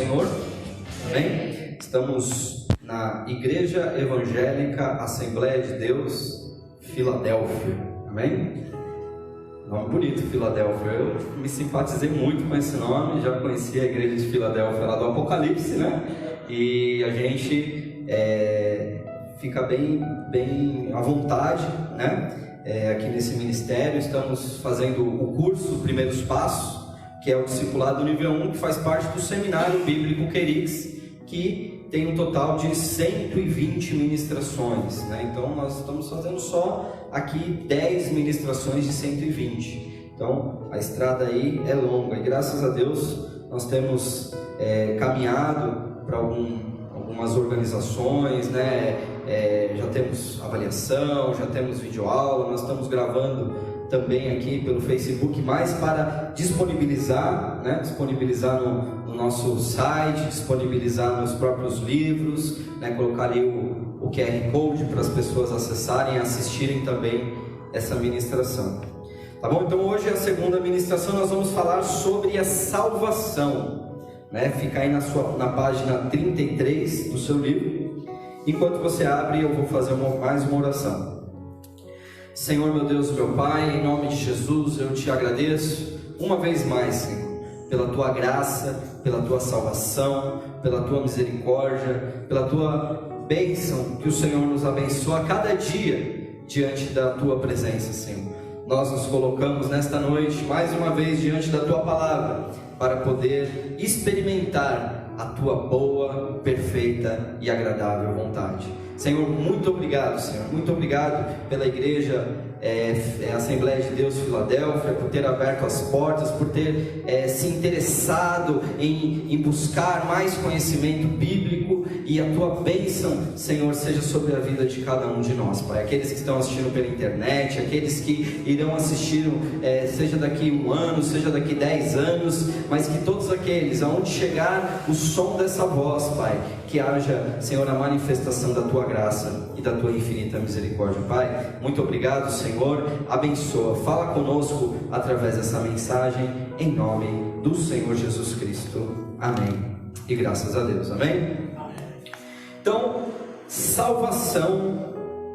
Senhor, amém? Estamos na Igreja Evangélica Assembleia de Deus, Filadélfia, amém? Nome bonito, Filadélfia. Eu me simpatizei muito com esse nome, já conheci a Igreja de Filadélfia lá do Apocalipse, né? E a gente fica bem à vontade, né? Aqui nesse ministério. Estamos fazendo o curso Primeiros Passos, que é o discipulado nível 1, que faz parte do Seminário Bíblico Querix, que tem um total de 120 ministrações, né? Então nós estamos fazendo só aqui 10 ministrações de 120. Então a estrada aí é longa e graças a Deus nós temos caminhado para algumas organizações, né? Já temos avaliação, já temos videoaula, nós estamos gravando também aqui pelo Facebook, mais para disponibilizar, né? Disponibilizar no nosso site, disponibilizar nos próprios livros, né? Colocar ali o QR Code para as pessoas acessarem e assistirem também essa ministração. Tá bom? Então hoje é a segunda ministração, nós vamos falar sobre a salvação, né? Fica aí na página 33 do seu livro. Enquanto você abre, eu vou fazer mais uma oração. Senhor, meu Deus, meu Pai, em nome de Jesus, eu te agradeço uma vez mais, Senhor, pela tua graça, pela tua salvação, pela tua misericórdia, pela tua bênção, que o Senhor nos abençoa a cada dia diante da tua presença, Senhor. Nós nos colocamos nesta noite mais uma vez diante da tua palavra para poder experimentar a tua boa, perfeita e agradável vontade. Senhor, muito obrigado, Senhor, muito obrigado pela Igreja Assembleia de Deus Filadélfia, por ter aberto as portas, por ter se interessado em buscar mais conhecimento bíblico, e a tua bênção, Senhor, seja sobre a vida de cada um de nós, Pai. Aqueles que estão assistindo pela internet, aqueles que irão assistir, seja daqui 1 ano, seja daqui 10 anos, mas que todos aqueles, aonde chegar o som dessa voz, Pai, que haja, Senhor, a manifestação da tua graça e da tua infinita misericórdia, Pai. Muito obrigado, Senhor, abençoa, fala conosco através dessa mensagem, em nome do Senhor Jesus Cristo, amém, e graças a Deus, amém? Então, salvação,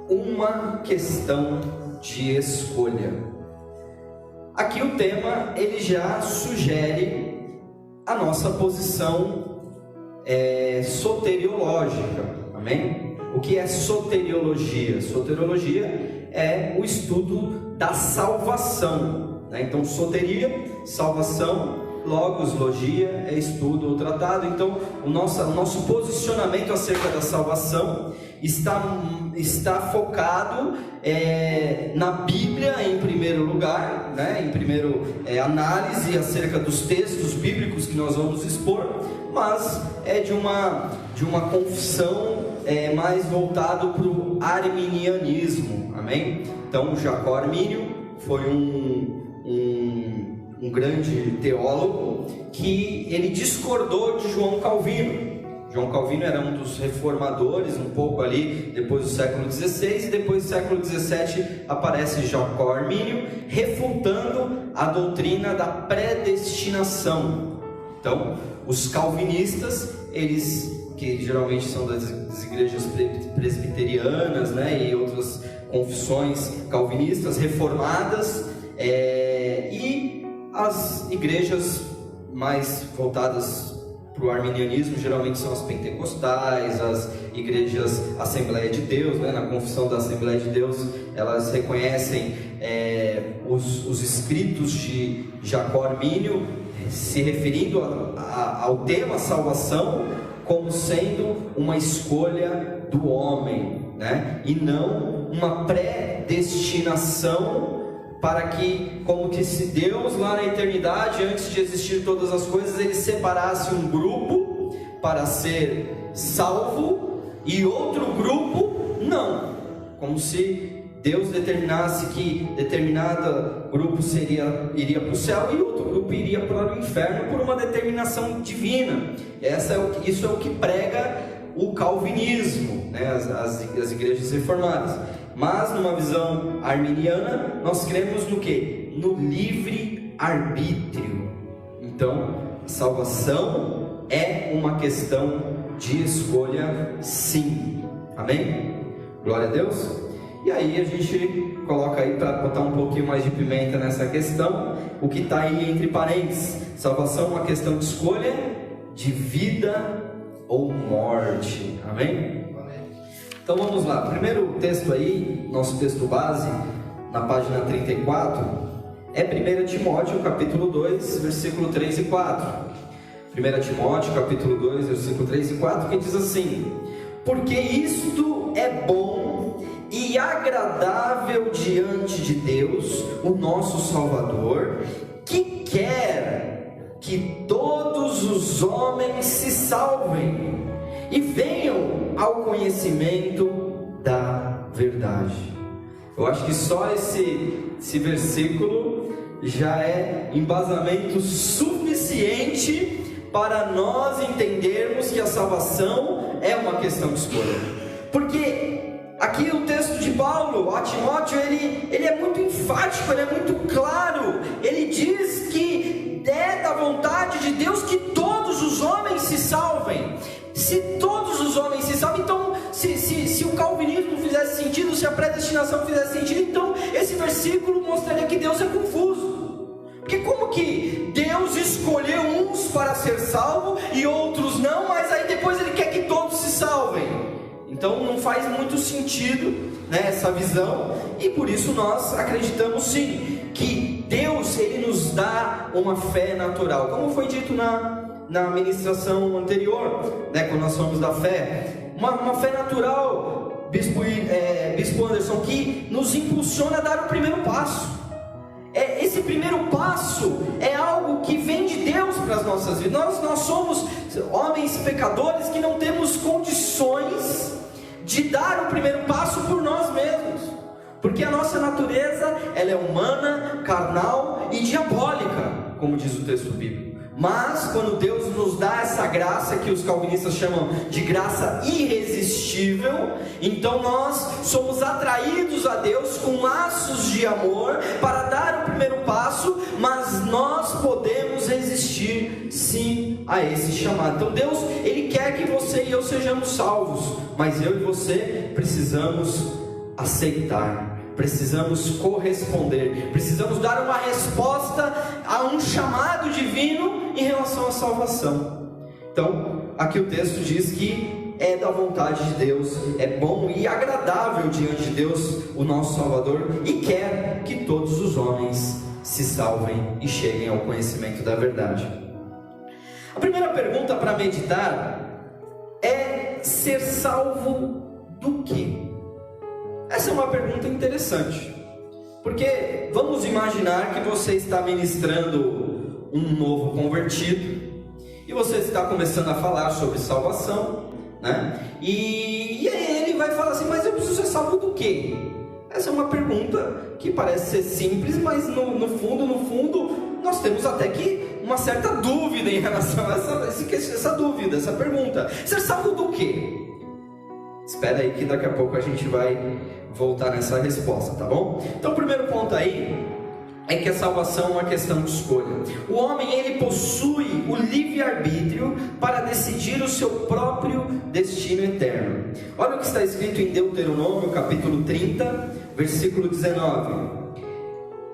uma questão de escolha. Aqui o tema, ele já sugere a nossa posição soteriológica, amém? O que é soteriologia? Soteriologia é o estudo da salvação, né? Então, soteria, salvação, logos, logia, é estudo ou tratado. Então, o nosso posicionamento acerca da salvação está focado na Bíblia em primeiro lugar, né? Em primeiro análise acerca dos textos bíblicos que nós vamos expor, mas é de uma confissão mais voltado para o arminianismo, amém? Então, Jacó Armínio foi um grande teólogo que ele discordou de João Calvino. João Calvino era um dos reformadores, um pouco ali depois do século XVI, e depois do século XVII aparece Jacó Armínio refutando a doutrina da predestinação. Então, os calvinistas, eles, que geralmente são das igrejas presbiterianas, né, e outras confissões calvinistas reformadas, e as igrejas mais voltadas para o arminianismo geralmente são as pentecostais, as igrejas Assembleia de Deus, né? Na confissão da Assembleia de Deus, elas reconhecem os escritos de Jacó Armínio, se referindo ao tema salvação como sendo uma escolha do homem, né? E não uma predestinação, para que, como que se Deus lá na eternidade, antes de existir todas as coisas, ele separasse um grupo para ser salvo e outro grupo não, como se Deus determinasse que determinado grupo iria para o céu e outro grupo iria para o inferno por uma determinação divina. Isso é o que prega o calvinismo, né? As igrejas reformadas. Mas numa visão arminiana, nós cremos no quê? No livre arbítrio. Então, a salvação é uma questão de escolha, sim. Amém? Glória a Deus. E aí a gente coloca aí, para botar um pouquinho mais de pimenta nessa questão, o que está aí entre parênteses: salvação é uma questão de escolha, de vida ou morte. Amém? Então vamos lá. Primeiro texto aí, nosso texto base, na página 34, é 1 Timóteo capítulo 2, versículo 3 e 4. 1 Timóteo capítulo 2, versículo 3 e 4, que diz assim: porque isto é bom e agradável diante de Deus, o nosso Salvador, que quer que todos os homens se salvem e venham ao conhecimento da verdade. Eu acho que só esse versículo já é embasamento suficiente para nós entendermos que a salvação é uma questão de escolha. Porque aqui o texto de Paulo a Timóteo, ele é muito enfático, ele é muito claro. Ele diz que é da vontade de Deus que todos os homens se salvem. Se todos os homens se salvam, então se o calvinismo fizesse sentido, se a predestinação fizesse sentido, então esse versículo mostraria que Deus é confuso. Porque como que Deus escolheu uns para ser salvo e outros não, mas aí depois Ele quer que todos se salvem? Então não faz muito sentido, né, essa visão. E por isso nós acreditamos sim, que Deus, Ele nos dá uma fé natural, como foi dito na ministração anterior, né, quando nós falamos da fé, uma fé natural, Bispo Anderson, que nos impulsiona a dar o primeiro passo. Esse primeiro passo é algo que vem de Deus para as nossas vidas. Nós somos homens pecadores que não temos condições de dar o primeiro passo por nós mesmos, porque a nossa natureza, ela é humana, carnal e diabólica, como diz o texto bíblico. Mas quando Deus nos dá essa graça, que os calvinistas chamam de graça irresistível, então nós somos atraídos a Deus com laços de amor para dar o primeiro passo, mas nós podemos resistir sim a esse chamado. Então Deus, Ele quer que você e eu sejamos salvos, mas eu e você precisamos aceitar, precisamos corresponder, precisamos dar uma resposta a um chamado divino em relação à salvação. Então, aqui o texto diz que é da vontade de Deus, é bom e agradável diante de Deus, o nosso Salvador, e quer que todos os homens se salvem e cheguem ao conhecimento da verdade. A primeira pergunta para meditar é: ser salvo do quê? Essa é uma pergunta interessante, porque vamos imaginar que você está ministrando um novo convertido e você está começando a falar sobre salvação, né? E aí ele vai falar assim: mas eu preciso ser salvo do quê? Essa é uma pergunta que parece ser simples, mas no fundo nós temos até que uma certa dúvida em relação a essa dúvida, essa pergunta: ser salvo do quê? Espera aí que daqui a pouco a gente vai voltar nessa resposta, tá bom? Então o primeiro ponto aí é que a salvação é uma questão de escolha. O homem, ele possui o livre-arbítrio para decidir o seu próprio destino eterno. Olha o que está escrito em Deuteronômio capítulo 30, versículo 19: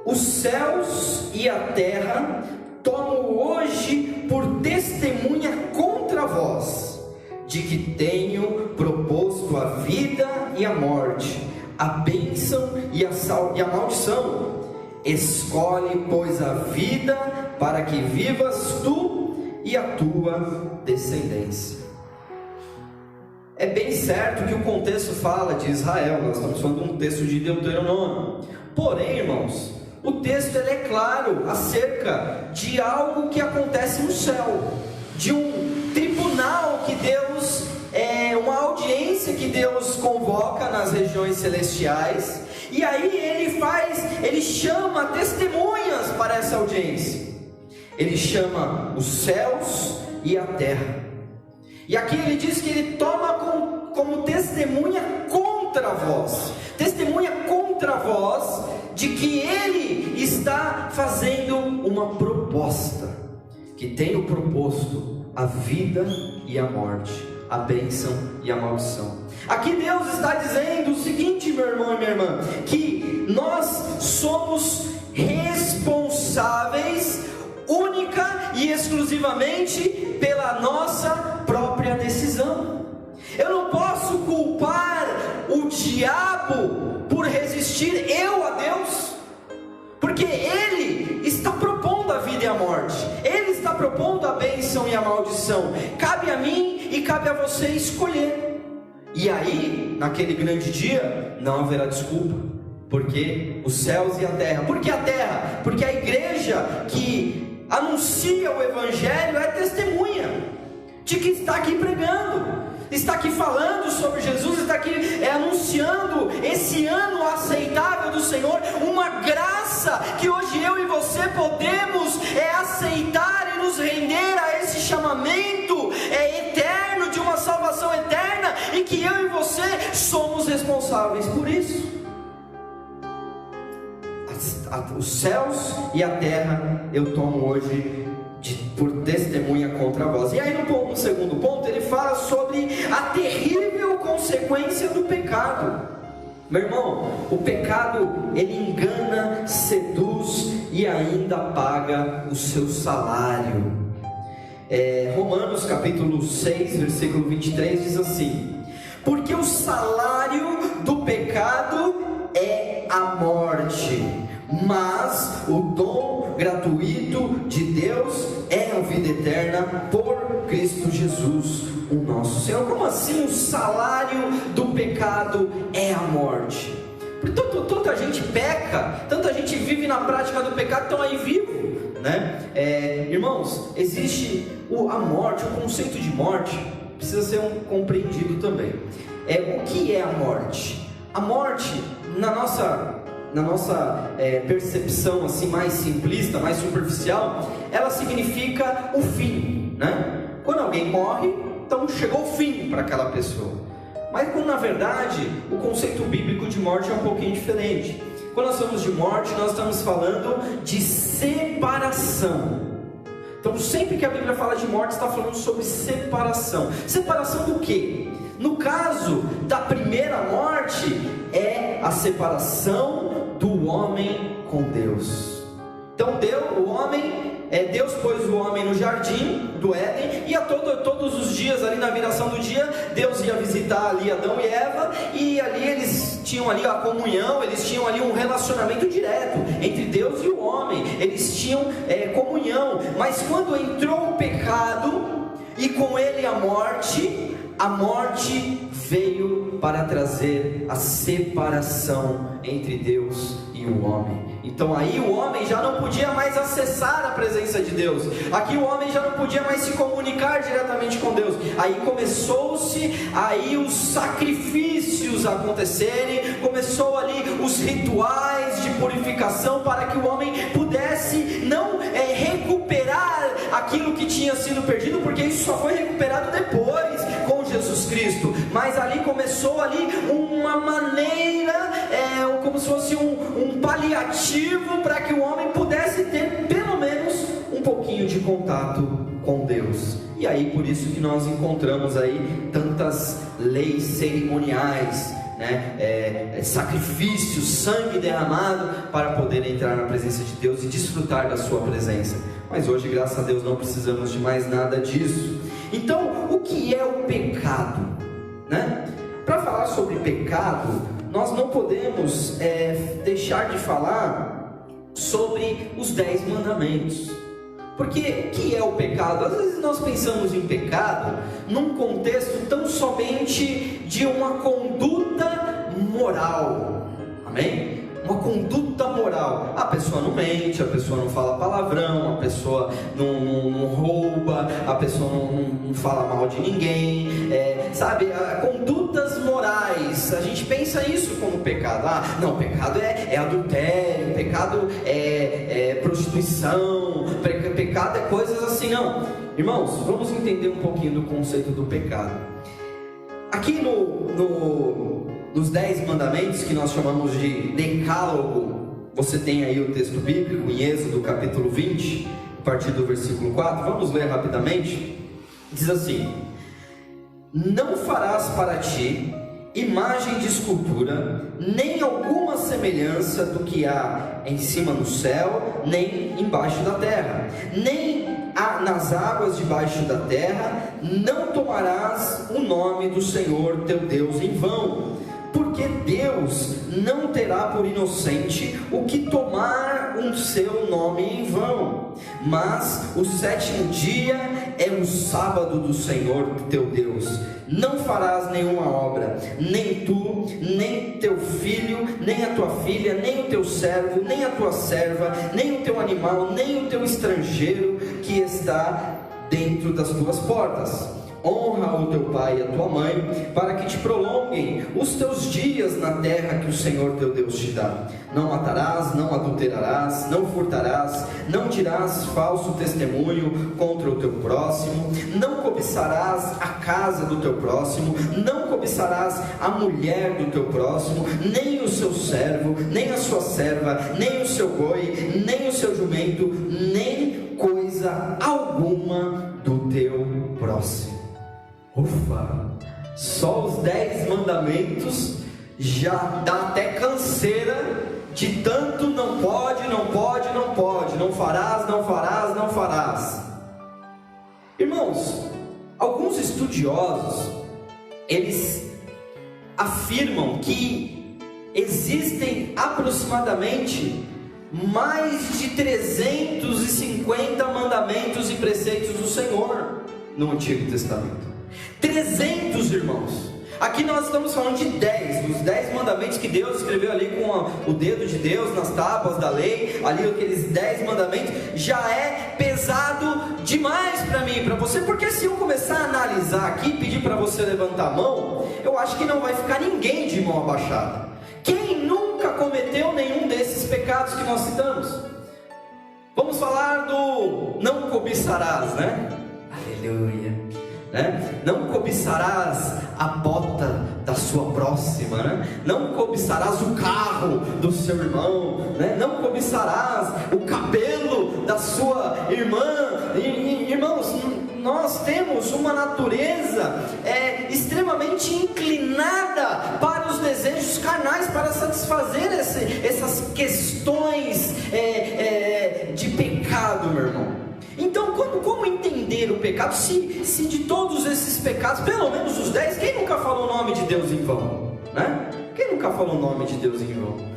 os céus e a terra tomam hoje por testemunha contra vós, de que tenho proposto a vida e a morte, a bênção e a maldição. Escolhe, pois, a vida, para que vivas tu e a tua descendência. É bem certo que o contexto fala de Israel, nós estamos falando de um texto de Deuteronômio. Porém, irmãos, o texto ele é claro acerca de algo que acontece no céu, de um tribunal que Deus, uma audiência que Deus convoca nas regiões celestiais, e aí ele chama testemunhas para essa audiência. Ele chama os céus e a terra, e aqui ele diz que ele toma como testemunha contra vós, de que ele está fazendo uma proposta, que tenho proposto a vida e a morte, a bênção e a maldição. Aqui Deus está dizendo o seguinte, meu irmão e minha irmã, que nós somos responsáveis única e exclusivamente pela nossa própria decisão. Eu não posso culpar o diabo por resistir eu a Deus, porque ele está propondo a vida e a morte, ele está propondo a bênção e a maldição. Cabe a mim e cabe a você escolher. E aí, naquele grande dia, não haverá desculpa, porque os céus e a terra. Por que a terra? Porque a igreja que anuncia o Evangelho é testemunha de que está aqui pregando, está aqui falando sobre Jesus, está aqui anunciando esse ano aceitável do Senhor, uma graça que hoje eu e você podemos aceitar e nos render a esse chamamento eterno, de uma salvação eterna, e que eu e você somos responsáveis por isso. Os céus e a terra eu tomo hoje por testemunha contra vós. E aí no segundo ponto ele fala sobre a terrível consequência do pecado. Meu irmão, o pecado ele engana, seduz e ainda paga o seu salário. Romanos capítulo 6 versículo 23 diz assim: porque o salário do pecado é a morte, mas o dom gratuito de Deus é a vida eterna por Cristo Jesus, o nosso Senhor. Como assim o salário do pecado é a morte? Tanta gente peca, tanta gente vive na prática do pecado, estão aí vivo, né? Irmãos, existe a morte, o conceito de morte precisa ser compreendido também. O que é a morte? A morte, na nossa percepção assim mais simplista, mais superficial, ela significa o fim, né? Quando alguém morre, então chegou o fim para aquela pessoa. Mas quando na verdade o conceito bíblico de morte é um pouquinho diferente. Quando nós falamos de morte, nós estamos falando de separação. Então sempre que a Bíblia fala de morte, está falando sobre separação. Separação do quê? No caso da primeira morte, é a separação do homem com Deus. Então Deus pôs o homem no jardim do Éden, e todos os dias ali na viração do dia, Deus ia visitar ali Adão e Eva, e ali eles tinham ali a comunhão, eles tinham ali um relacionamento direto entre Deus e o homem, eles tinham comunhão. Mas quando entrou o pecado, e com ele a morte veio para trazer a separação entre Deus e o homem. Então aí o homem já não podia mais acessar a presença de Deus, aqui o homem já não podia mais se comunicar diretamente com Deus. Aí começou-se os sacrifícios a acontecerem, começou ali os rituais de purificação, para que o homem pudesse não recuperar aquilo que tinha sido perdido, porque isso só foi recuperado depois com Jesus Cristo. Mas ali começou ali uma maneira, como se fosse um paliativo para que o homem pudesse ter pelo menos um pouquinho de contato com Deus. E aí por isso que nós encontramos aí tantas leis cerimoniais, né? Sacrifícios, sangue derramado para poder entrar na presença de Deus e desfrutar da sua presença. Mas hoje, graças a Deus, não precisamos de mais nada disso. Então, o que é o pecado, né? Para falar sobre pecado, nós não podemos deixar de falar sobre os 10 mandamentos. Porque o que é o pecado? Às vezes nós pensamos em pecado num contexto tão somente de uma conduta moral. Amém? Uma conduta moral. A pessoa não mente, a pessoa não fala palavrão, a pessoa não rouba, a pessoa não fala mal de ninguém, sabe? Condutas morais. A gente pensa isso como pecado. Não, pecado é adultério, pecado é prostituição, pecado é coisas assim. Não, irmãos, vamos entender um pouquinho do conceito do pecado. Aqui nos 10 mandamentos, que nós chamamos de decálogo, você tem aí o texto bíblico em Êxodo capítulo 20, a partir do versículo 4. Vamos ler rapidamente. Diz assim: não farás para ti imagem de escultura, nem alguma semelhança do que há em cima no céu, nem embaixo da terra, nem nas águas debaixo da terra. Não tomarás o nome do Senhor teu Deus em vão, porque Deus não terá por inocente o que tomar o seu nome em vão. Mas o sétimo dia é o sábado do Senhor teu Deus. Não farás nenhuma obra, nem tu, nem teu filho, nem a tua filha, nem o teu servo, nem a tua serva, nem o teu animal, nem o teu estrangeiro que está dentro das tuas portas. Honra o teu pai e a tua mãe, para que te prolonguem os teus dias na terra que o Senhor teu Deus te dá. Não matarás, não adulterarás, não furtarás, não dirás falso testemunho contra o teu próximo, não cobiçarás a casa do teu próximo, não cobiçarás a mulher do teu próximo, nem o seu servo, nem a sua serva, nem o seu boi, nem o seu jumento, nem coisa alguma do teu próximo. Ufa, só os 10 mandamentos já dá até canseira de tanto não pode, não pode, não pode, não farás, não farás, não farás. Irmãos, alguns estudiosos, eles afirmam que existem aproximadamente mais de 350 mandamentos e preceitos do Senhor no Antigo Testamento. 300, irmãos. Aqui nós estamos falando de 10, os 10 mandamentos que Deus escreveu ali com o dedo de Deus nas tábuas da lei, ali aqueles 10 mandamentos, já é pesado demais para mim e para você, porque se eu começar a analisar aqui e pedir para você levantar a mão, eu acho que não vai ficar ninguém de mão abaixada. Quem nunca cometeu nenhum desses pecados que nós citamos? Vamos falar do não cobiçarás, né? Aleluia. Não cobiçarás a bota da sua próxima, né? Não cobiçarás o carro do seu irmão, né? Não cobiçarás o cabelo da sua irmã. Irmãos, nós temos uma natureza extremamente inclinada para os desejos carnais, para satisfazer essas questões de pecado, meu irmão. Então, como entender o pecado? Se de todos esses pecados, pelo menos os 10, quem nunca falou o nome de Deus em vão? Né? Quem nunca falou o nome de Deus em vão?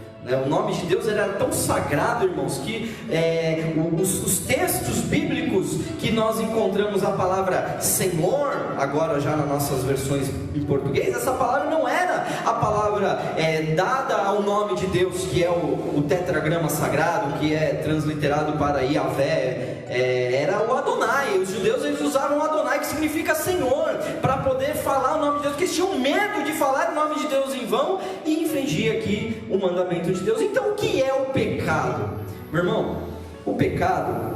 O nome de Deus era tão sagrado, irmãos, que os textos bíblicos que nós encontramos a palavra Senhor, agora já nas nossas versões em português, essa palavra não era a palavra dada ao nome de Deus, que é o tetragrama sagrado, que é transliterado para Yahvé, era o Adonai. Os judeus, eles usavam o Adonai, que significa Senhor, para poder falar o nome de Deus, porque eles tinham medo de falar o nome de Deus em vão e infringir aqui o mandamento de Deus. Então, o que é o pecado? Meu irmão, o pecado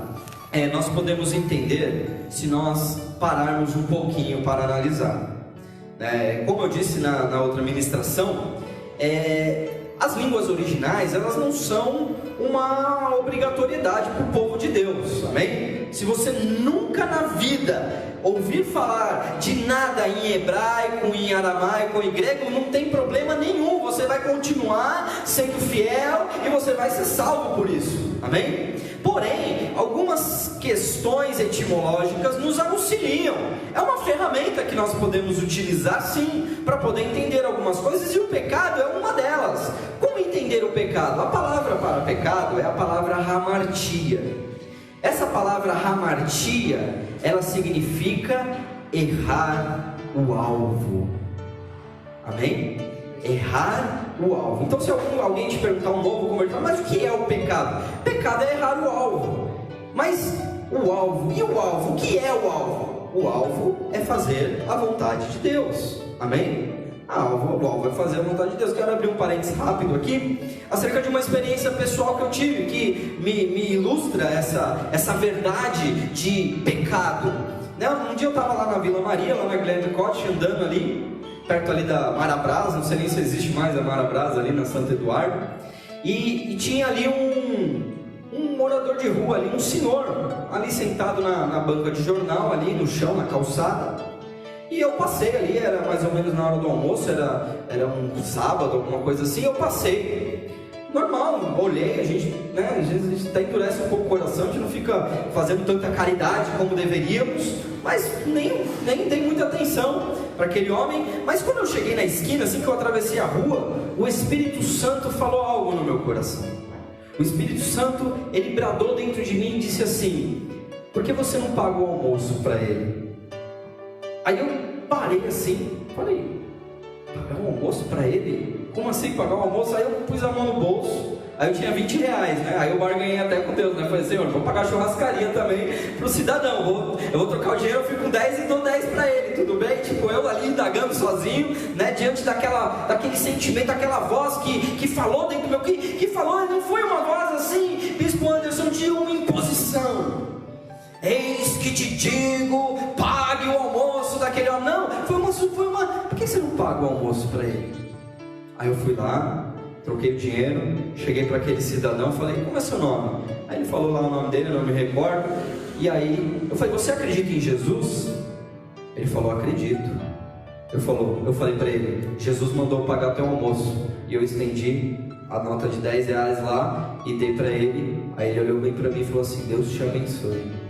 nós podemos entender se nós pararmos um pouquinho para analisar. Como eu disse na outra ministração, as línguas originais, elas não são uma obrigatoriedade para o povo de Deus, amém? Se você nunca na vida ouvir falar de nada em hebraico, em aramaico, em grego, não tem problema nenhum, você vai continuar sendo fiel e você vai ser salvo por isso, amém? Porém, algumas questões etimológicas nos auxiliam. É uma ferramenta que nós podemos utilizar, sim, para poder entender algumas coisas, e o pecado é uma delas. Como entender o pecado? A palavra para pecado é a palavra hamartia. Essa palavra hamartia, ela significa errar o alvo. Amém? Errar o alvo. Então, se alguém te perguntar, um novo convertido, mas o que é o pecado? Pecado é errar o alvo. Mas o alvo, e o alvo? O que é o alvo? O alvo é fazer a vontade de Deus. Amém? O alvo é fazer a vontade de Deus. Quero abrir um parênteses rápido aqui, acerca de uma experiência pessoal que eu tive, que me ilustra essa verdade de pecado. Um dia eu estava lá na Vila Maria, lá na Guilherme Cote, andando ali, perto ali da Marabras, não sei nem se existe mais a Marabras ali na Santo Eduardo, e tinha ali um morador de rua ali, um senhor, ali sentado na banca de jornal, ali no chão, na calçada. E eu passei ali, era mais ou menos na hora do almoço, era um sábado, alguma coisa assim, eu passei. Normal, olhei, a gente, né, às vezes a gente até endurece um pouco o coração, a gente não fica fazendo tanta caridade como deveríamos, mas nem dei muita atenção para aquele homem. Mas quando eu cheguei na esquina, assim que eu atravessei a rua, o Espírito Santo falou algo no meu coração. O Espírito Santo, ele bradou dentro de mim e disse assim: por que você não paga o almoço para ele? Aí eu parei assim, falei: pagar um almoço para ele? Como assim pagar um almoço? Aí eu pus a mão no bolso, aí eu tinha 20 reais, né? Aí eu barganhei até com Deus, né? Falei: Senhor, vou pagar churrascaria também pro cidadão, eu vou trocar o dinheiro, eu fico com 10 e dou 10 para ele, tudo bem? Tipo, eu ali indagando sozinho, né? Diante daquele sentimento, aquela voz que falou dentro do meu, que falou, não foi uma voz assim, Bispo Anderson, de uma imposição. Eis que te digo, pague o almoço daquele homem. Não, foi uma. Por que você não paga o almoço para ele? Aí eu fui lá, troquei o dinheiro, cheguei para aquele cidadão, falei: como é seu nome? Aí ele falou lá o nome dele, eu não me recordo. E aí eu falei: você acredita em Jesus? Ele falou: acredito. Eu falei para ele: Jesus mandou pagar teu almoço. E eu estendi a nota de 10 reais lá e dei para ele. Aí ele olhou bem para mim e falou assim: Deus te abençoe.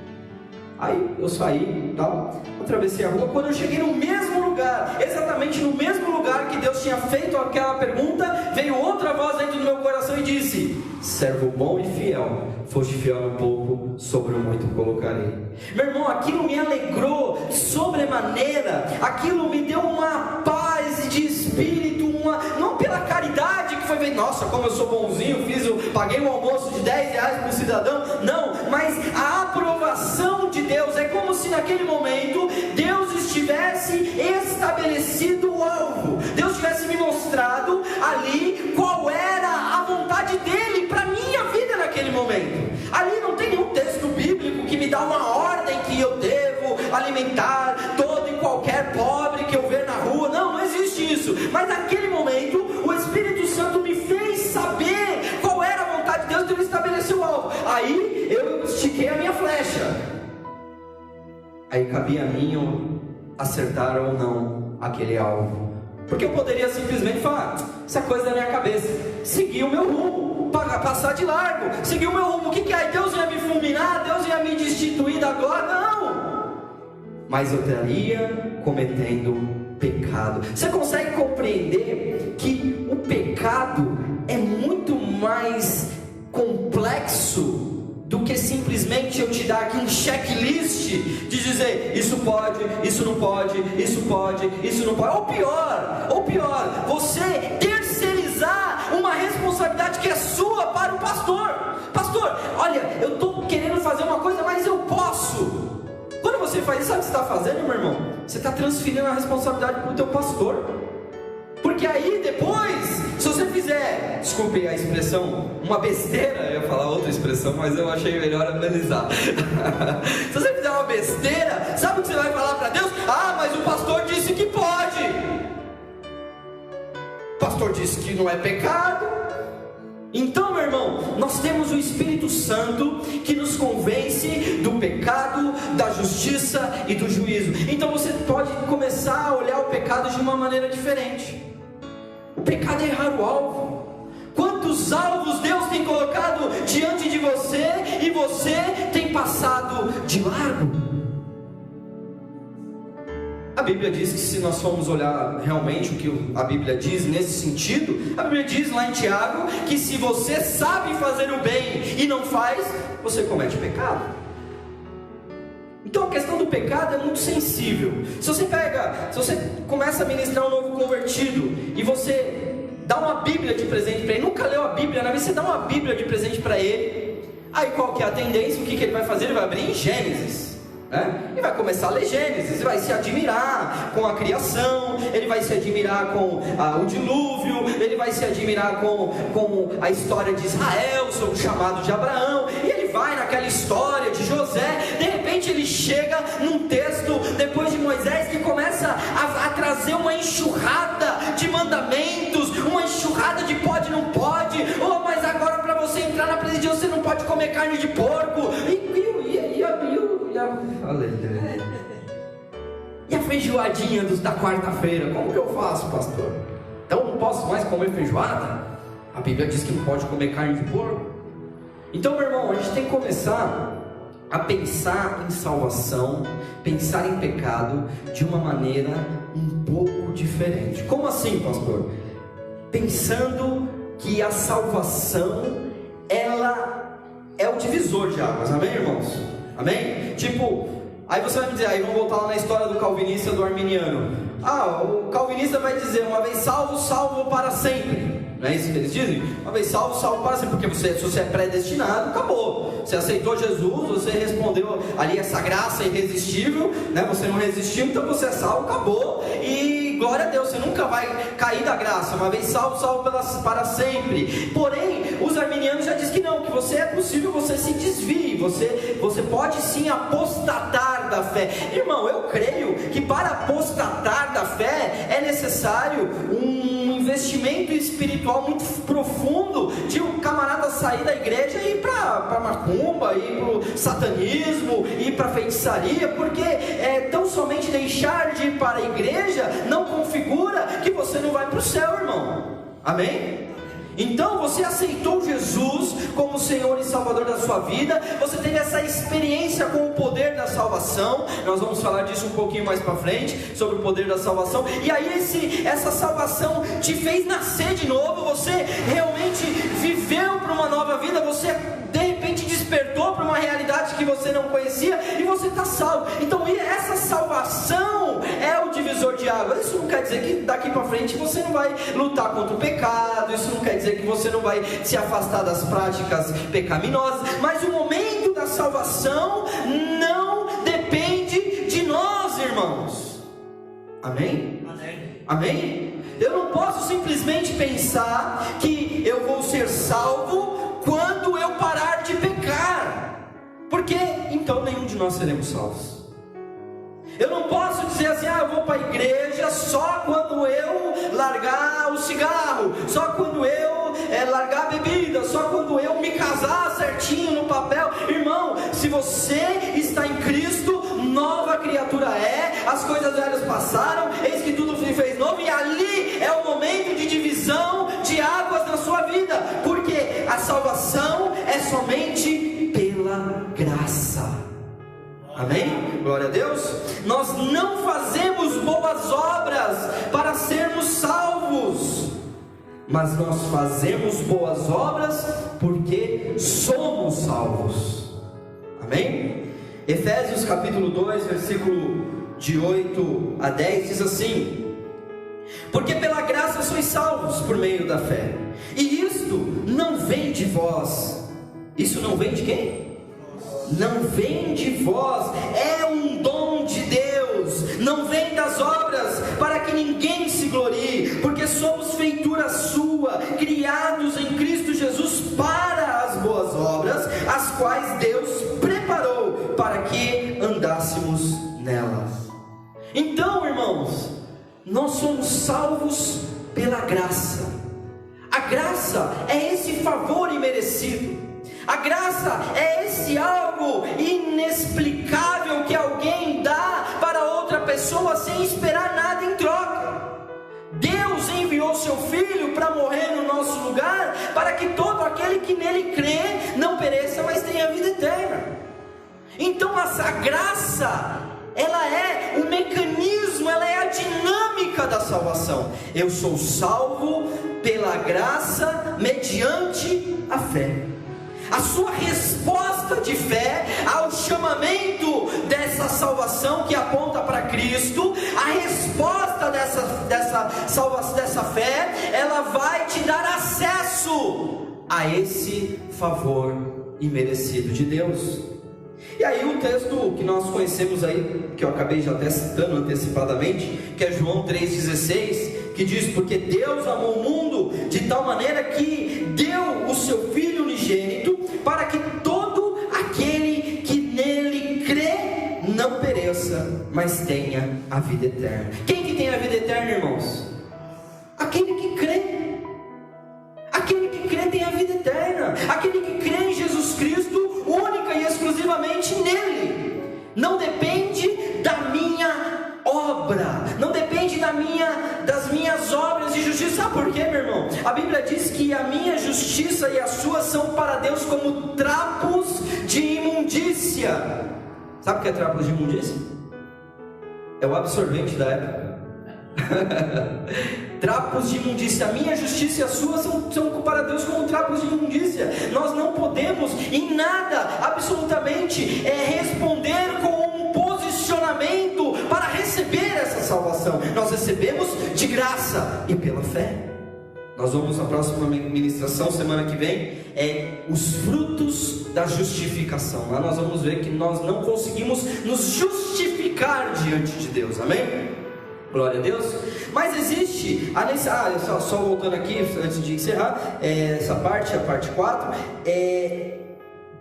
Aí eu saí, tal, atravessei a rua. Quando eu cheguei no mesmo lugar, exatamente no mesmo lugar que Deus tinha feito aquela pergunta, veio outra voz dentro do meu coração e disse: servo bom e fiel, foste fiel no pouco, sobre o muito colocarei. Meu irmão, aquilo me alegrou sobremaneira, aquilo me deu uma paz de espírito, não pela caridade que foi ver, nossa, como eu sou bonzinho, paguei um almoço de 10 reais para o cidadão, não, mas a aprovação de Deus. É como se naquele momento Deus estivesse estabelecido o alvo, Deus tivesse me mostrado ali qual era a vontade dele para minha vida naquele momento. Ali não tem nenhum texto bíblico que me dá uma ordem que eu devo alimentar todo e qualquer pobre que eu ver na rua. Não existe isso. Mas naquele momento o Espírito Santo me fez saber qual era a vontade de Deus, então ele estabeleceu o alvo. Aí eu estiquei a minha flecha. Aí cabia a mim acertar ou não aquele alvo, porque eu poderia simplesmente falar: essa coisa da minha cabeça, seguir o meu rumo, passar de largo, seguir o meu rumo. O que é? Deus ia me fulminar, Deus ia me destituir da glória? Não, mas eu estaria cometendo pecado. Você consegue compreender que o pecado é muito mais complexo do que simplesmente eu te dar aqui um checklist de dizer: isso pode, isso não pode, isso pode, isso não pode. Ou pior, você terceirizar uma responsabilidade que é sua para o pastor. Pastor, olha, eu estou querendo fazer uma coisa, mas eu posso. Quando você faz isso, sabe o que você está fazendo, meu irmão? Você está transferindo a responsabilidade para o teu pastor. Porque aí depois, se você fizer, desculpe a expressão, uma besteira, eu ia falar outra expressão, mas eu achei melhor analisar. Se você fizer uma besteira, sabe o que você vai falar para Deus? Ah, mas o pastor disse que pode. O pastor disse que não é pecado. Então, meu irmão, nós temos o Espírito Santo que nos convence do pecado, da justiça e do juízo. Então você pode começar a olhar o pecado de uma maneira diferente. O pecado é errar o alvo. Quantos alvos Deus tem colocado diante de você e você tem passado de largo? A Bíblia diz que, se nós formos olhar realmente o que a Bíblia diz nesse sentido, a Bíblia diz lá em Tiago que se você sabe fazer o bem e não faz, você comete pecado. Então a questão do pecado é muito sensível. Se você começa a ministrar um novo convertido e você dá uma Bíblia de presente para ele, nunca leu a Bíblia, na vez você dá uma Bíblia de presente para ele, aí qual que é a tendência? O que ele vai fazer? Ele vai abrir em Gênesis. E vai começar a ler Gênesis, ele vai se admirar com a criação, ele vai se admirar com o dilúvio, ele vai se admirar com a história de Israel, sobre o chamado de Abraão, e ele vai naquela história de José. De repente ele chega num texto, depois de Moisés, que começa a trazer uma enxurrada de mandamentos, uma enxurrada de pode, não pode, mas agora para você entrar na presença de Deus, você não pode pode comer carne de porco. E a feijoadinha da quarta-feira, como que eu faço, pastor? Então não posso mais comer feijoada? A Bíblia diz que não pode comer carne de porco. Então, meu irmão, a gente tem que começar a pensar em salvação, pensar em pecado de uma maneira um pouco diferente. Como assim, pastor? Pensando que a salvação, ela é o divisor de águas, amém, irmãos? Amém? Tipo, aí você vai me dizer, aí vamos voltar lá na história do calvinista e do arminiano. O calvinista vai dizer, uma vez salvo, salvo para sempre. Não é isso que eles dizem? Uma vez salvo, salvo para sempre. Porque se você é predestinado, acabou. Você aceitou Jesus, você respondeu ali essa graça irresistível, né? Você não resistiu, então você é salvo, acabou. E glória a Deus, você nunca vai cair da graça. Uma vez salvo, salvo para sempre. Porém, os arminianos já dizem que não, que você é possível, você se desvie, você pode sim apostatar da fé. Irmão, eu creio que para apostatar da fé é necessário um investimento espiritual muito profundo, de um camarada sair da igreja e ir para macumba, ir para o satanismo, ir para feitiçaria, porque tão somente deixar de ir para a igreja não configura que você não vai para o céu, irmão. Amém? Então você aceitou Jesus como Senhor e Salvador da sua vida, você teve essa experiência com o poder da salvação. Nós vamos falar disso um pouquinho mais para frente, sobre o poder da salvação. E aí essa salvação te fez nascer de novo, você realmente viveu para uma nova vida, você de repente despertou para uma realidade que você não conhecia e você está salvo. Então essa salvação é o divisor de águas. Isso não quer dizer que daqui para frente você não vai lutar contra o pecado, isso não quer dizer que você não vai se afastar das práticas pecaminosas, mas o momento da salvação não depende de nós, irmãos. Amém? Amém? Amém? Eu não posso simplesmente pensar que eu vou ser salvo quando eu parar de pecar, porque então nenhum de nós seremos salvos. Eu não posso dizer assim, eu vou para a igreja só quando eu largar o cigarro, só quando eu largar a bebida, só quando eu me casar certinho no papel. Irmão, se você está em Cristo, nova criatura as coisas velhas passaram, eis que tudo se fez novo, e ali é o momento de divisão de águas na sua vida, porque a salvação é somente pela graça. Amém? Glória a Deus. Nós não fazemos boas obras para sermos salvos, mas nós fazemos boas obras porque somos salvos. Amém? Efésios capítulo 2, versículo de 8 a 10 diz assim: porque pela graça sois salvos por meio da fé, e isto não vem de vós. Isso não vem de quem? Não vem de vós, é um dom de Deus, não vem das obras, para que ninguém se glorie, porque somos feitura sua, criados em Cristo Jesus para as boas obras, as quais Deus preparou para que andássemos nelas. Então, irmãos, nós somos salvos pela graça. A graça é esse favor imerecido. A graça é esse algo inexplicável que alguém dá para outra pessoa sem esperar nada em troca. Deus enviou seu Filho para morrer no nosso lugar, para que todo aquele que nele crê não pereça, mas tenha vida eterna. Então essa graça, ela é o mecanismo, ela é a dinâmica da salvação. Eu sou salvo pela graça mediante a fé. A sua resposta de fé ao chamamento dessa salvação que aponta para Cristo, a resposta dessa fé, ela vai te dar acesso a esse favor imerecido de Deus. E aí o texto que nós conhecemos aí, que eu acabei já até citando antecipadamente, que é João 3,16, que diz: porque Deus amou o mundo de tal maneira que deu o seu Filho unigênito, para que todo aquele que nele crê não pereça, mas tenha a vida eterna. Quem que tem a vida eterna, irmãos? Aquele que crê. Aquele que crê tem a vida eterna. Aquele que crê em Jesus Cristo exclusivamente nele, não depende da minha obra, não depende das minhas obras de justiça. Sabe por quê, meu irmão? A Bíblia diz que a minha justiça e a sua são para Deus como trapos de imundícia. Sabe o que é trapos de imundícia? É o absorvente da época. Trapos de imundícia. A minha justiça e a sua são para Deus como trapos de imundícia. Nós não podemos em nada, absolutamente, responder com um posicionamento para receber essa salvação. Nós recebemos de graça e pela fé. Nós vamos na próxima ministração, semana que vem, os frutos da justificação. Lá nós vamos ver que nós não conseguimos nos justificar diante de Deus, amém? Glória a Deus. Mas existe, só voltando aqui, antes de encerrar, essa parte, a parte 4,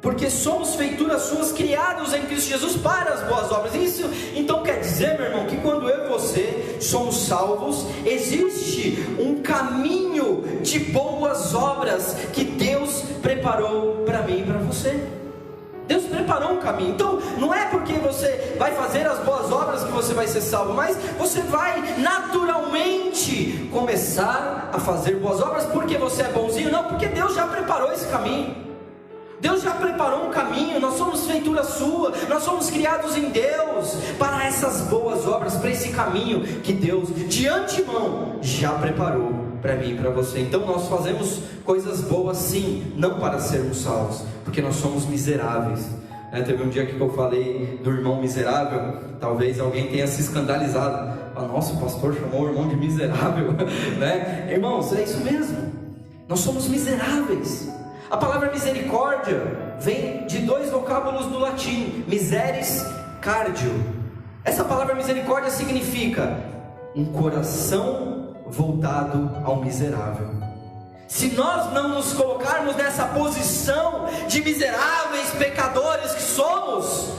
porque somos feituras suas, criados em Cristo Jesus para as boas obras. Isso então quer dizer, meu irmão, que quando eu e você somos salvos, existe um caminho de boas obras que Deus preparou para mim e para você. Deus preparou um caminho. Então não é porque você vai fazer as boas obras que você vai ser salvo, mas você vai naturalmente começar a fazer boas obras porque você é bonzinho. Não, porque Deus já preparou esse caminho. Deus já preparou um caminho. Nós somos feitura sua, nós somos criados em Deus para essas boas obras, para esse caminho que Deus de antemão já preparou para mim e para você. Então nós fazemos coisas boas sim, não para sermos salvos, porque nós somos miseráveis. Teve um dia que eu falei do irmão miserável, talvez alguém tenha se escandalizado. Nossa, o pastor chamou o irmão de miserável, né? Irmãos, é isso mesmo, nós somos miseráveis. A palavra misericórdia vem de dois vocábulos do latim, miseris, cardio. Essa palavra misericórdia significa um coração voltado ao miserável. Se nós não nos colocarmos nessa posição de miseráveis pecadores que somos,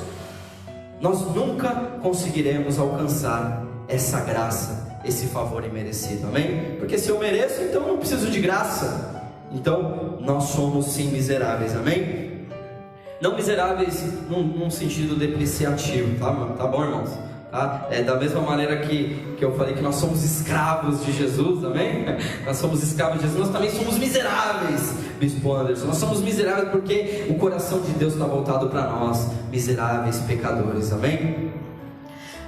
nós nunca conseguiremos alcançar essa graça, esse favor imerecido, amém? Porque se eu mereço, então eu não preciso de graça. Então nós somos sim miseráveis, amém? Não miseráveis num sentido depreciativo, tá bom, irmãos? Tá? Da mesma maneira que eu falei que nós somos escravos de Jesus, amém? Nós somos escravos de Jesus, nós também somos miseráveis, Bispo Anderson. Nós somos miseráveis porque o coração de Deus está voltado para nós, miseráveis pecadores, amém?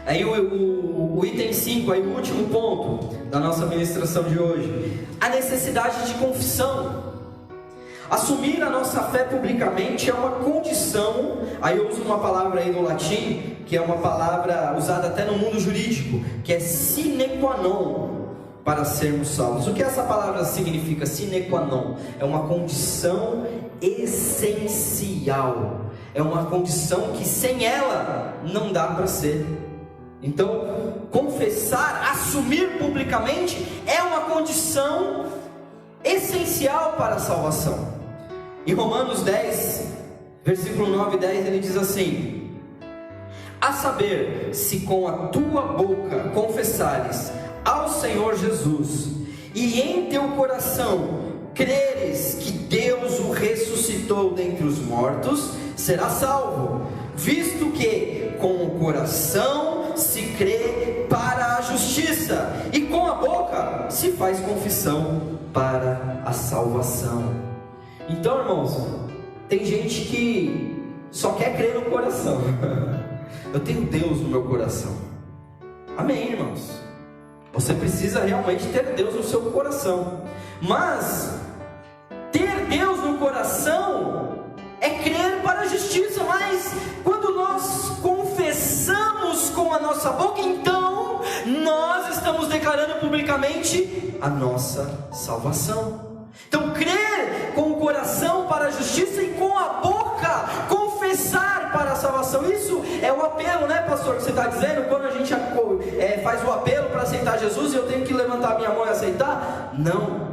Aí o item 5, aí o último ponto da nossa ministração de hoje, a necessidade de confissão. Assumir a nossa fé publicamente é uma condição. Aí eu uso uma palavra aí no latim, que é uma palavra usada até no mundo jurídico, que é sine qua non, para sermos salvos. O que essa palavra significa? Sine qua non é uma condição essencial, é uma condição que sem ela não dá para ser. Então, confessar, assumir publicamente é uma condição essencial para a salvação. Em Romanos 10, versículo 9 e 10, ele diz assim: a saber, se com a tua boca confessares ao Senhor Jesus, e em teu coração creres que Deus o ressuscitou dentre os mortos, serás salvo, visto que com o coração se crê para a justiça, e com a boca se faz confissão para a salvação. Então, irmãos, tem gente que só quer crer no coração. Eu tenho Deus no meu coração. Amém, irmãos? Você precisa realmente ter Deus no seu coração. Mas ter Deus no coração é crer para a justiça. Mas quando nós confessamos com a nossa boca, então nós estamos declarando publicamente a nossa salvação. Então crer com o coração para a justiça e com a boca confessar para a salvação. Isso é o apelo, né, pastor, que você está dizendo? Quando a gente faz o apelo para aceitar Jesus, eu tenho que levantar minha mão e aceitar? Não.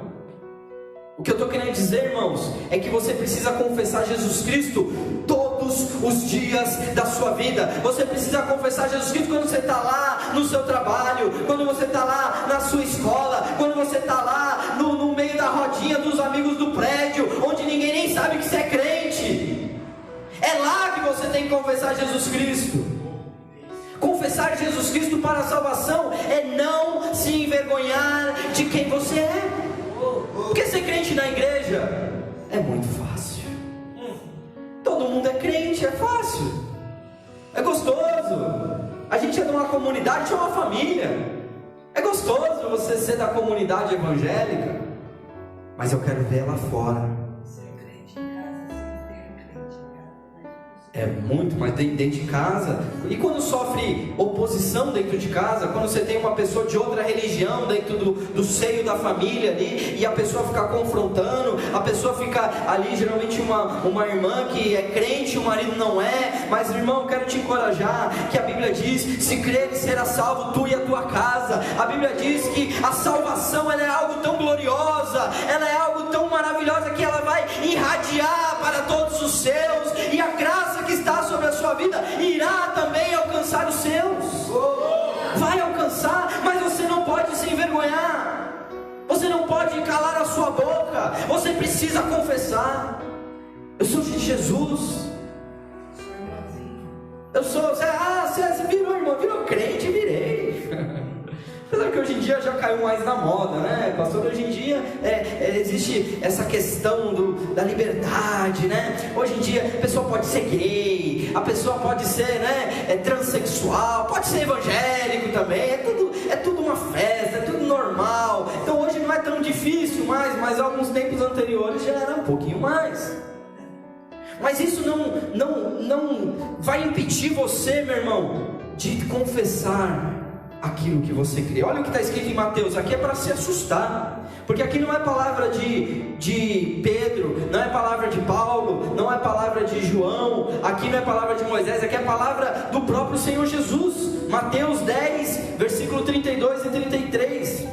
O que eu estou querendo dizer, irmãos, é que você precisa confessar Jesus Cristo todos os dias da sua vida. Você precisa confessar Jesus Cristo quando você está lá no seu trabalho, quando você está lá na sua escola, quando você está lá no meio da rodinha dos amigos do prédio, onde ninguém nem sabe que você é crente. É lá que você tem que confessar Jesus Cristo. Confessar Jesus Cristo para a salvação é não se envergonhar de quem você é. Porque ser crente na igreja é muito fácil. Todo mundo é crente, é fácil, é gostoso. A gente é de uma comunidade, é uma família. É gostoso você ser da comunidade evangélica, mas eu quero ver lá fora. É muito, mas dentro de casa. E quando sofre oposição dentro de casa, quando você tem uma pessoa de outra religião dentro do seio da família ali, e a pessoa fica confrontando, a pessoa fica ali, geralmente uma irmã que é crente, o marido não é. Mas irmão, eu quero te encorajar, que a Bíblia diz: se creres será salvo tu e a tua casa. A Bíblia diz que a salvação, ela é algo tão gloriosa, ela é algo tão maravilhosa, que ela vai irradiar para todos os seus, e a graça que está sobre a sua vida irá também alcançar os seus. Vai alcançar, mas você não pode se envergonhar, você não pode calar a sua boca, você precisa confessar: eu sou de Jesus. Eu sou, você virou irmão, virou crente, virei. Apesar que hoje em dia já caiu mais na moda, né, pastor? Hoje em dia existe essa questão da liberdade, né? Hoje em dia a pessoa pode ser gay, a pessoa pode ser, né, transexual, pode ser evangélico também. É tudo uma festa, é tudo normal. Então hoje não é tão difícil mais, mas alguns tempos anteriores já era um pouquinho mais. Mas isso não vai impedir você, meu irmão, de confessar aquilo que você crê. Olha o que está escrito em Mateus. Aqui é para se assustar, porque aqui não é palavra de Pedro, não é palavra de Paulo, não é palavra de João, aqui não é palavra de Moisés, aqui é palavra do próprio Senhor Jesus. Mateus 10, versículo 32 e 33.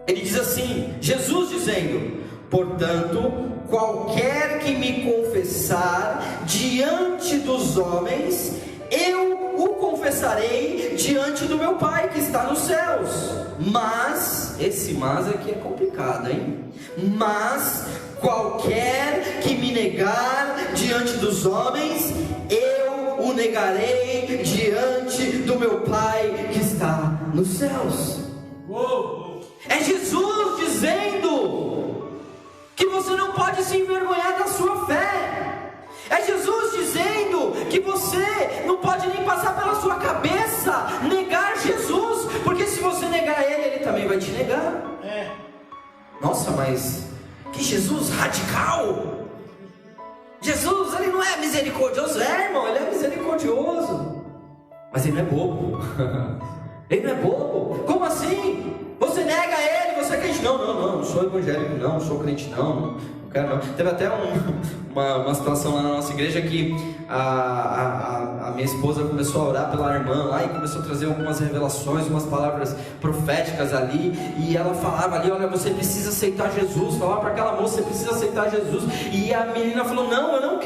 Ele diz assim, Jesus dizendo: portanto, qualquer que me confessar diante dos homens, eu o confessarei diante do meu Pai que está nos céus. Mas, esse mas aqui é complicado, hein? Mas qualquer que me negar diante dos homens, eu o negarei diante do meu Pai que está nos céus. É Jesus dizendo que você não pode se envergonhar da sua fé. É Jesus dizendo que você não pode nem passar pela sua cabeça negar Jesus, porque se você negar Ele, Ele também vai te negar. Nossa, mas que Jesus radical! Jesus, Ele não é misericordioso, irmão, Ele é misericordioso, mas Ele não é bobo. Ele não é bobo. Como assim? Você nega Ele, você é crente? Não sou evangélico, não sou crente, não quero não. Teve até uma situação lá na nossa igreja que a minha esposa começou a orar pela irmã lá e começou a trazer algumas revelações, umas palavras proféticas ali, e ela falava ali: olha, você precisa aceitar Jesus. Falava para aquela moça: você precisa aceitar Jesus. E a menina falou: não, eu não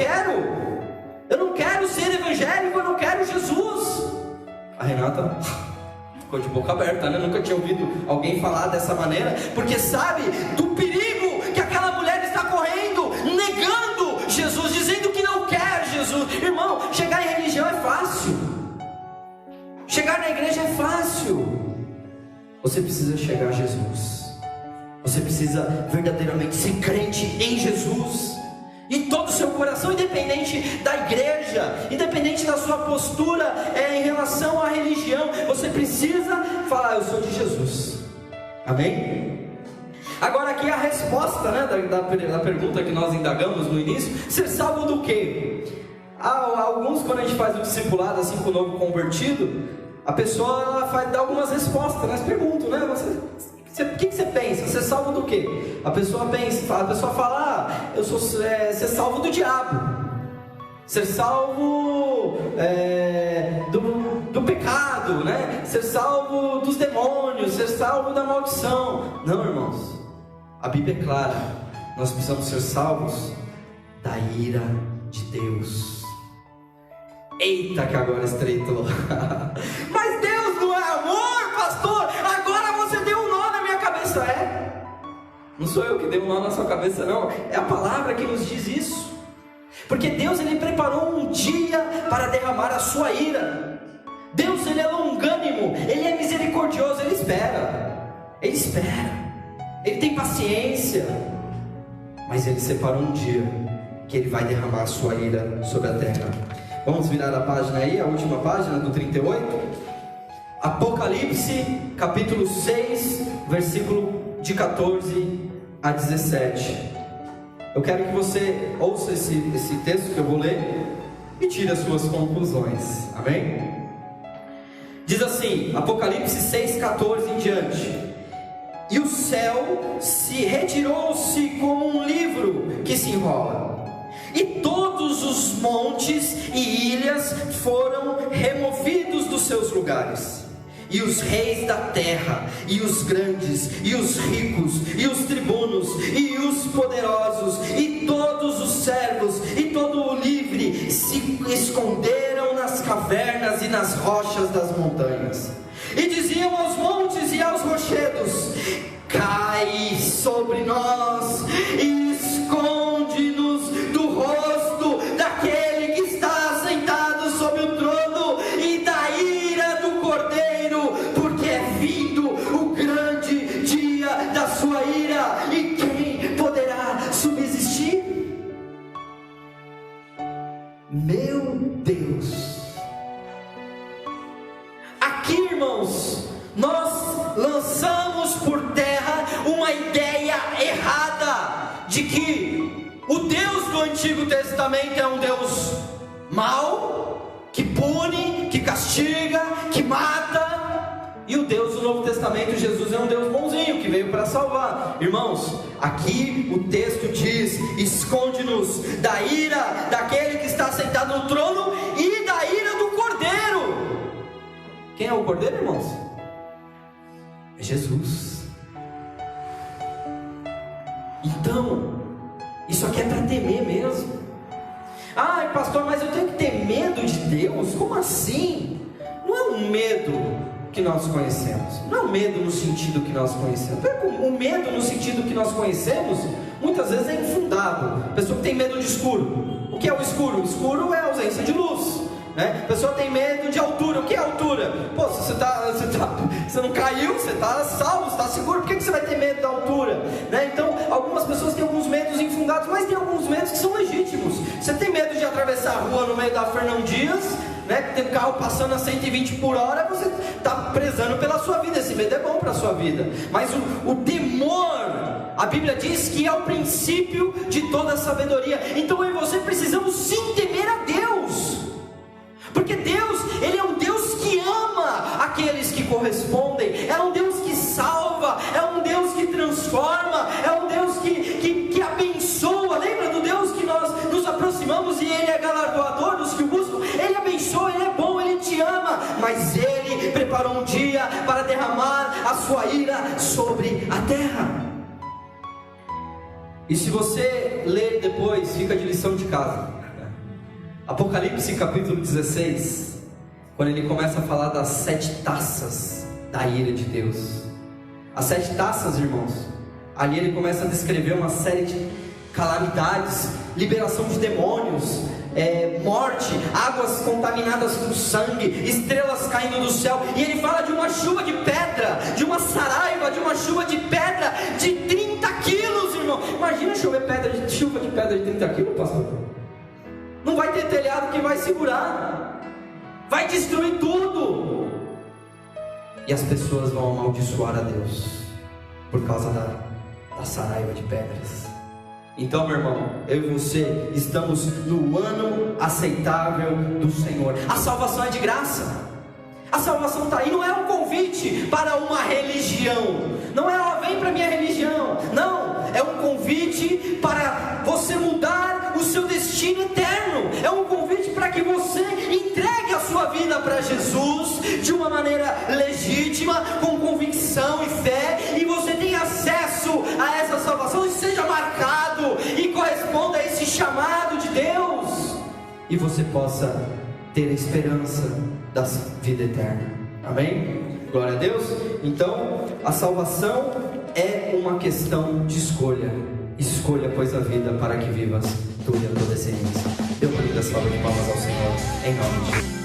quero ser evangélico, eu não quero Jesus. A Renata ficou de boca aberta, né? Nunca tinha ouvido alguém falar dessa maneira, porque sabe do perigo que aquela mulher está correndo, negando Jesus, dizendo que não quer Jesus. Irmão, chegar em religião é fácil, chegar na igreja é fácil. Você precisa chegar a Jesus, você precisa verdadeiramente ser crente em Jesus, em todo o seu coração, independente da igreja, independente da sua postura em relação à religião. Você precisa falar: eu sou de Jesus. Amém? Agora aqui a resposta, né, da pergunta que nós indagamos no início: ser salvo do quê? Alguns, quando a gente faz o discipulado assim com o novo convertido, a pessoa ela dá algumas respostas, nós perguntam, né? O que você pensa? Ser salvo do quê? A pessoa fala: eu sou ser salvo do diabo, ser salvo do pecado, né? Ser salvo dos demônios, ser salvo da maldição. Não, irmãos, a Bíblia é clara: nós precisamos ser salvos da ira de Deus. Eita, que agora estreitou. Mas Deus não é amor, pastor? Agora você deu um nó na minha cabeça. Não sou eu que dei um nó na sua cabeça, não. É a palavra que nos diz isso. Porque Deus, Ele preparou um dia para derramar a sua ira. Deus, Ele é longânimo, Ele é misericordioso, Ele espera, Ele tem paciência, mas Ele separou um dia que Ele vai derramar a sua ira sobre a terra. Vamos virar a página aí, a última página do 38, Apocalipse capítulo 6, versículo de 14 a 17. Eu quero que você ouça esse texto que eu vou ler e tire as suas conclusões, amém? Diz assim, Apocalipse 6,14 em diante: e o céu se retirou-se como um livro que se enrola, e todos os montes e ilhas foram removidos dos seus lugares, e os reis da terra, e os grandes, e os ricos, e os tribunos, e os poderosos, e todos os servos, e todo o livre, se esconderam nas cavernas e nas rochas das montanhas, e diziam aos montes e aos rochedos: cai sobre nós, e esconde-nos do rosto daquele que está sentado sobre o trono, e da ira do Cordeiro, porque é vindo o grande dia da sua ira, e quem poderá subsistir? Meu Deus! Aqui, irmãos, nós lançamos por terra uma ideia errada de que o Deus do Antigo Testamento é um Deus mau, que pune, que castiga, que mata, e o Deus do Novo Testamento, Jesus, é um Deus bonzinho, que veio para salvar. Irmãos, aqui o texto diz: esconde-nos da ira daquele que está sentado no trono e da ira do Cordeiro. Quem é o Cordeiro, irmãos? É Jesus. Então, isso aqui é para temer mesmo. Ai, pastor, mas eu tenho que ter medo de Deus? Como assim? Não é um medo que nós conhecemos, não é um medo no sentido que nós conhecemos. O medo no sentido que nós conhecemos muitas vezes é infundado. A pessoa que tem medo de escuro, o que é o escuro? O escuro é a ausência de luz, né? A pessoa tem medo de altura. O que é altura? Pô, se você não caiu, você está salvo, você está seguro. Por que você vai ter medo da altura, né? Então, algumas pessoas têm alguns medos infundados, mas tem alguns medos que são legítimos. Você tem medo de atravessar a rua no meio da Fernão Dias, né? Que tem um carro passando a 120 por hora, você está prezando pela sua vida. Esse medo é bom para a sua vida, mas o temor, a Bíblia diz que é o princípio de toda a sabedoria. Então eu e você precisamos sim temer a Deus, porque Deus, Ele é um Deus que ama aqueles que correspondem, é um Deus que salva, é um Deus que transforma, é um Deus que abençoa. Lembra do Deus que nós nos aproximamos e Ele é galardoador dos que o buscam? Ele abençoa, Ele é bom, Ele te ama, mas Ele preparou um dia para derramar a sua ira sobre a terra. E se você ler depois, fica de lição de casa, Apocalipse capítulo 16, quando ele começa a falar das 7 taças da ira de Deus. As 7 taças, irmãos, ali ele começa a descrever uma série de calamidades, liberação de demônios, morte, águas contaminadas com sangue, estrelas caindo do céu, e ele fala de uma chuva de pedra, de uma saraiva, de uma chuva de pedra de 30 quilos, irmão. Imagina chuva de pedra de 30 quilos, pastor. Não vai ter telhado que vai segurar, vai destruir tudo, e as pessoas vão amaldiçoar a Deus por causa da saraiva de pedras. Então, meu irmão, eu e você estamos no ano aceitável do Senhor. A salvação é de graça, a salvação está aí. Não é um convite para uma religião, não é vem para a minha religião, não, é um convite para você mudar o seu destino eterno, é um convite para que você entregue a sua vida para Jesus de uma maneira legítima, com convicção e fé, e você tenha acesso a essa salvação e seja marcado e corresponda a esse chamado de Deus, e você possa ter a esperança da vida eterna. Amém? Glória a Deus. Então, a salvação é uma questão de escolha. Escolha, pois, a vida para que vivas tua e a tua descendência. Dê uma linda salva de palmas ao Senhor, em nome de Jesus.